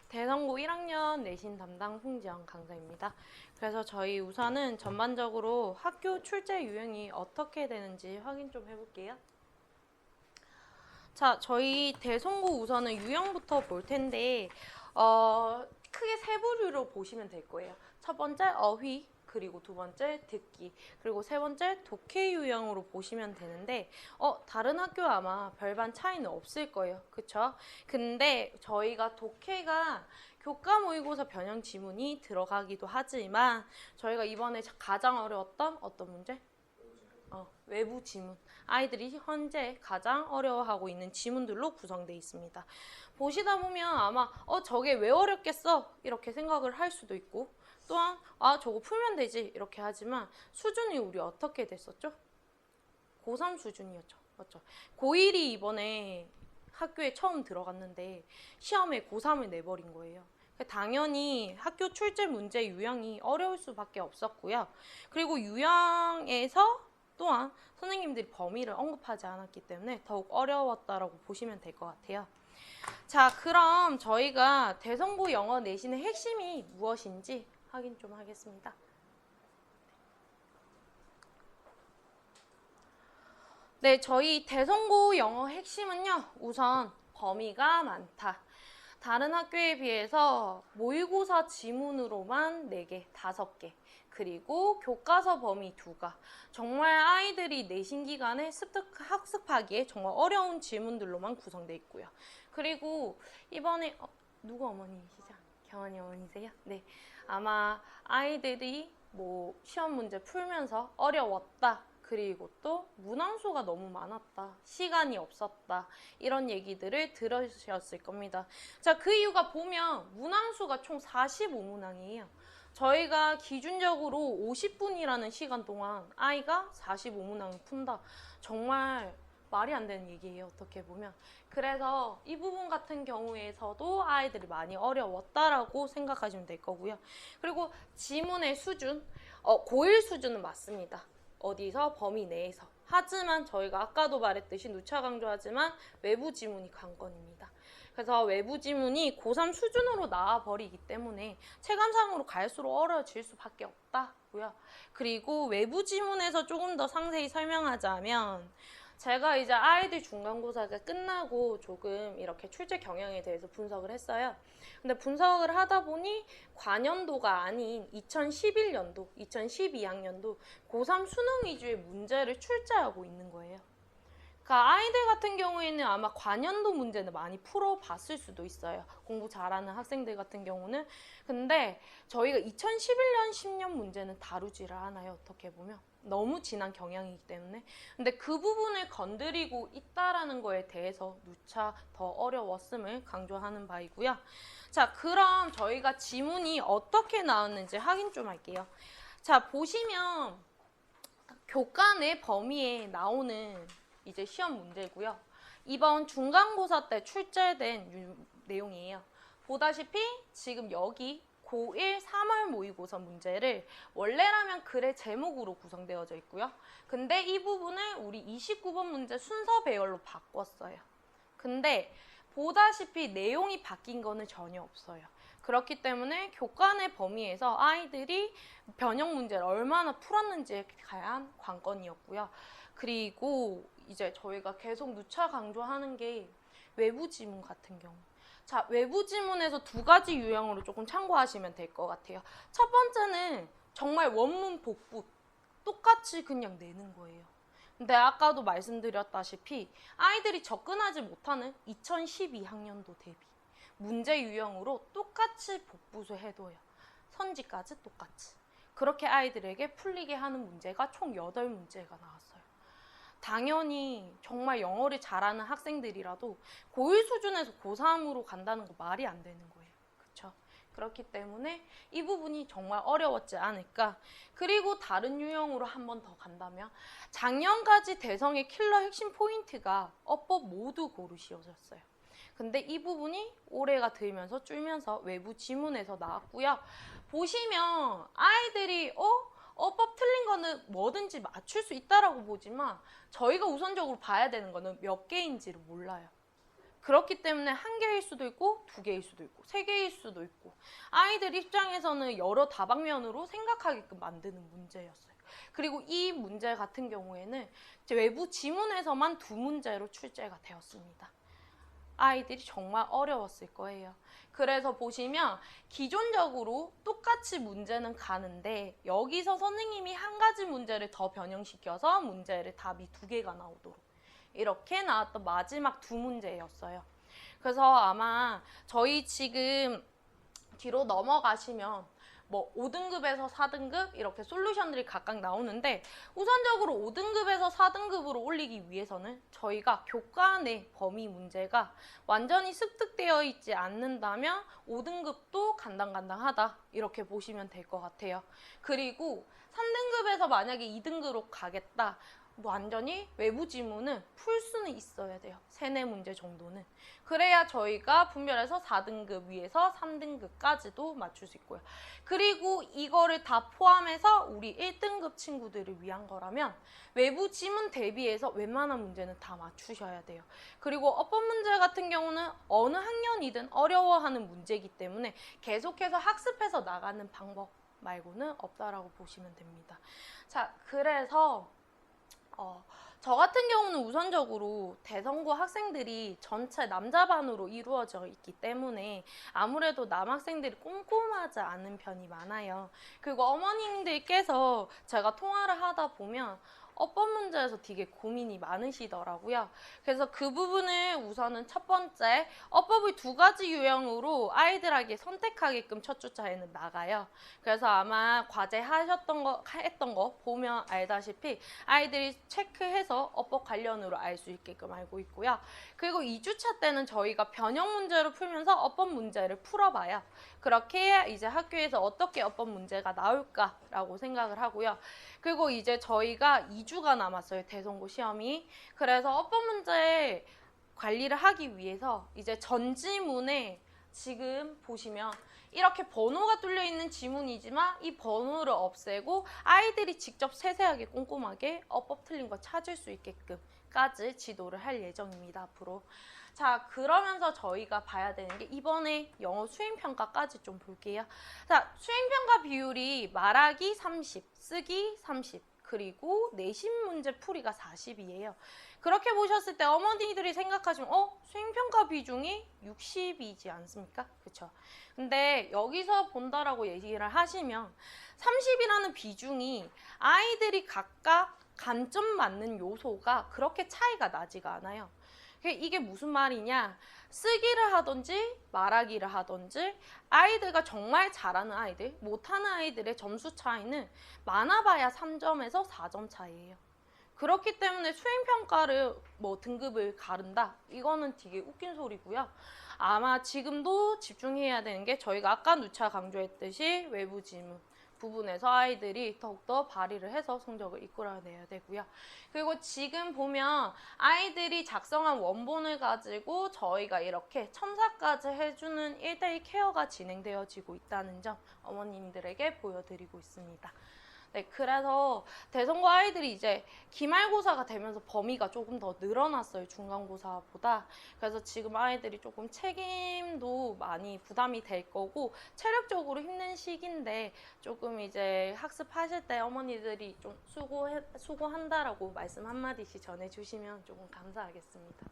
대성고 1학년 내신 담당 송지연 강사입니다. 그래서 저희 우선은 전반적으로 학교 출제 유형이 어떻게 되는지 확인 좀 해볼게요. 자, 저희 대성고 우선은 유형부터 볼 텐데 크게 세 부류로 보시면 될 거예요. 첫 번째 어휘, 그리고 두 번째 듣기, 그리고 세 번째 독해 유형으로 보시면 되는데 다른 학교 아마 별반 차이는 없을 거예요. 그쵸? 근데 저희가 독해가 교과 모의고사 변형 지문이 들어가기도 하지만 저희가 이번에 가장 어려웠던 어떤 문제? 외부 지문. 아이들이 현재 가장 어려워하고 있는 지문들로 구성되어 있습니다. 보시다 보면 아마 저게 왜 어렵겠어? 이렇게 생각을 할 수도 있고 또한 저거 풀면 되지 이렇게 하지만 수준이 우리 어떻게 됐었죠? 고3 수준이었죠. 맞죠? 고1이 이번에 학교에 처음 들어갔는데 시험에 고3을 내버린 거예요. 당연히 학교 출제 문제 유형이 어려울 수밖에 없었고요. 그리고 유형에서 또한 선생님들이 범위를 언급하지 않았기 때문에 더욱 어려웠다라고 보시면 될 것 같아요. 자, 그럼 저희가 대성고 영어 내신의 핵심이 무엇인지 확인 좀 하겠습니다. 네, 저희 대성고 영어 핵심은요. 우선 범위가 많다. 다른 학교에 비해서 모의고사 지문으로만 4개, 5개, 그리고 교과서 범위 2가 정말 아이들이 내신 기간에 학습하기에 정말 어려운 지문들로만 구성되어 있고요. 그리고 이번에 누구 어머니시죠? 경환이 어머니세요? 네, 아마 아이들이 시험 문제 풀면서 어려웠다. 그리고 또 문항수가 너무 많았다. 시간이 없었다. 이런 얘기들을 들으셨을 겁니다. 자, 그 이유가 보면 문항수가 총 45문항이에요. 저희가 기준적으로 50분이라는 시간 동안 아이가 45문항을 푼다. 정말 말이 안 되는 얘기예요. 어떻게 보면. 그래서 이 부분 같은 경우에서도 아이들이 많이 어려웠다라고 생각하시면 될 거고요. 그리고 지문의 수준, 고1 수준은 맞습니다. 어디서? 범위 내에서. 하지만 저희가 아까도 말했듯이 누차 강조하지만 외부 지문이 관건입니다. 그래서 외부 지문이 고3 수준으로 나와버리기 때문에 체감상으로 갈수록 어려워질 수밖에 없다고요. 그리고 외부 지문에서 조금 더 상세히 설명하자면 제가 이제 아이들 중간고사가 끝나고 조금 이렇게 출제 경향에 대해서 분석을 했어요. 근데 분석을 하다 보니 관연도가 아닌 2011년도, 2012학년도 고3 수능 위주의 문제를 출제하고 있는 거예요. 그러니까 아이들 같은 경우에는 아마 관연도 문제는 많이 풀어봤을 수도 있어요. 공부 잘하는 학생들 같은 경우는. 근데 저희가 2011년, 10년 문제는 다루지를 않아요. 어떻게 보면. 너무 지난 경향이기 때문에. 근데 그 부분을 건드리고 있다라는 거에 대해서 누차 더 어려웠음을 강조하는 바이고요. 자, 그럼 저희가 지문이 어떻게 나왔는지 확인 좀 할게요. 자, 보시면 교과 내 범위에 나오는 이제 시험 문제고요. 이번 중간고사 때 출제된 내용이에요. 보다시피 지금 여기 고1 3월 모의고사 문제를 원래라면 글의 제목으로 구성되어져 있고요. 근데 이 부분을 우리 29번 문제 순서 배열로 바꿨어요. 근데 보다시피 내용이 바뀐 거는 전혀 없어요. 그렇기 때문에 교과 내 범위에서 아이들이 변형 문제를 얼마나 풀었는지에 대한 관건이었고요. 그리고 이제 저희가 계속 누차 강조하는 게 외부 지문 같은 경우. 자, 외부 지문에서 2가지 유형으로 조금 참고하시면 될 것 같아요. 첫 번째는 정말 원문 복붙 똑같이 그냥 내는 거예요. 근데 아까도 말씀드렸다시피 아이들이 접근하지 못하는 2012학년도 대비 문제 유형으로 똑같이 복붙을 해둬요. 선지까지 똑같이. 그렇게 아이들에게 풀리게 하는 문제가 총 8문제가 나왔어요. 당연히 정말 영어를 잘하는 학생들이라도 고1 수준에서 고3으로 간다는 거 말이 안 되는 거예요. 그렇죠? 그렇기 때문에 이 부분이 정말 어려웠지 않을까. 그리고 다른 유형으로 한 번 더 간다면 작년까지 대성의 킬러 핵심 포인트가 어법 모두 고르시였어요. 근데 이 부분이 올해가 들면서 줄면서 외부 지문에서 나왔고요. 보시면 아이들이 어법 틀린 거는 뭐든지 맞출 수 있다라고 보지만 저희가 우선적으로 봐야 되는 거는 몇 개인지를 몰라요. 그렇기 때문에 한 개일 수도 있고 두 개일 수도 있고 세 개일 수도 있고 아이들 입장에서는 여러 다방면으로 생각하게끔 만드는 문제였어요. 그리고 이 문제 같은 경우에는 이제 외부 지문에서만 두 문제로 출제가 되었습니다. 아이들이 정말 어려웠을 거예요. 그래서 보시면 기존적으로 똑같이 문제는 가는데 여기서 선생님이 한 가지 문제를 더 변형시켜서 문제를 답이 두 개가 나오도록 이렇게 나왔던 마지막 두 문제였어요. 그래서 아마 저희 지금 뒤로 넘어가시면 뭐 5등급에서 4등급 이렇게 솔루션들이 각각 나오는데 우선적으로 5등급에서 4등급으로 올리기 위해서는 저희가 교과 내 범위 문제가 완전히 습득되어 있지 않는다면 5등급도 간당간당하다 이렇게 보시면 될 것 같아요. 그리고 3등급에서 만약에 2등급으로 가겠다. 완전히 외부 지문은 풀 수는 있어야 돼요. 3, 4문제 정도는. 그래야 저희가 분별해서 4등급 위에서 3등급까지도 맞출 수 있고요. 그리고 이거를 다 포함해서 우리 1등급 친구들을 위한 거라면 외부 지문 대비해서 웬만한 문제는 다 맞추셔야 돼요. 그리고 어법 문제 같은 경우는 어느 학년이든 어려워하는 문제이기 때문에 계속해서 학습해서 나가는 방법 말고는 없다라고 보시면 됩니다. 자, 그래서 저 같은 경우는 우선적으로 대성고 학생들이 전체 남자반으로 이루어져 있기 때문에 아무래도 남학생들이 꼼꼼하지 않은 편이 많아요. 그리고 어머님들께서 제가 통화를 하다 보면 어법 문제에서 되게 고민이 많으시더라고요. 그래서 그 부분을 우선은 첫 번째 어법의 두 가지 유형으로 아이들에게 선택하게끔 첫 주차에는 나가요. 그래서 아마 과제 했던 거 보면 알다시피 아이들이 체크해서 어법 관련으로 알 수 있게끔 알고 있고요. 그리고 2주차 때는 저희가 변형 문제로 풀면서 어법 문제를 풀어봐요. 그렇게 이제 학교에서 어떻게 어법 문제가 나올까라고 생각을 하고요. 그리고 이제 저희가 2주가 남았어요. 대성고 시험이. 그래서 어법 문제 관리를 하기 위해서 이제 전지문에 지금 보시면 이렇게 번호가 뚫려 있는 지문이지만 이 번호를 없애고 아이들이 직접 세세하게 꼼꼼하게 어법 틀린 거 찾을 수 있게끔까지 지도를 할 예정입니다. 앞으로. 자, 그러면서 저희가 봐야 되는 게 이번에 영어 수행평가까지 좀 볼게요. 자, 수행평가 비율이 말하기 30, 쓰기 30, 그리고 내신 문제 풀이가 40이에요. 그렇게 보셨을 때 어머니들이 생각하시면 수행평가 비중이 60이지 않습니까? 그렇죠? 근데 여기서 본다라고 얘기를 하시면 30이라는 비중이 아이들이 각각 감점 맞는 요소가 그렇게 차이가 나지가 않아요. 이게 무슨 말이냐? 쓰기를 하든지 말하기를 하든지 아이들과 정말 잘하는 아이들, 못하는 아이들의 점수 차이는 많아봐야 3점에서 4점 차이예요. 그렇기 때문에 수행평가를 뭐 등급을 가른다? 이거는 되게 웃긴 소리고요. 아마 지금도 집중해야 되는 게 저희가 아까 누차 강조했듯이 외부 지문 부분에서 아이들이 더욱더 발휘를 해서 성적을 이끌어내야 되고요. 그리고 지금 보면 아이들이 작성한 원본을 가지고 저희가 이렇게 첨삭까지 해주는 1대1 케어가 진행되어지고 있다는 점 어머님들에게 보여드리고 있습니다. 네, 그래서 대성고 아이들이 이제 기말고사가 되면서 범위가 조금 더 늘어났어요. 중간고사보다. 그래서 지금 아이들이 조금 책임도 많이 부담이 될 거고 체력적으로 힘든 시기인데 조금 이제 학습하실 때 어머니들이 좀 수고한다라고 말씀 한마디씩 전해주시면 조금 감사하겠습니다.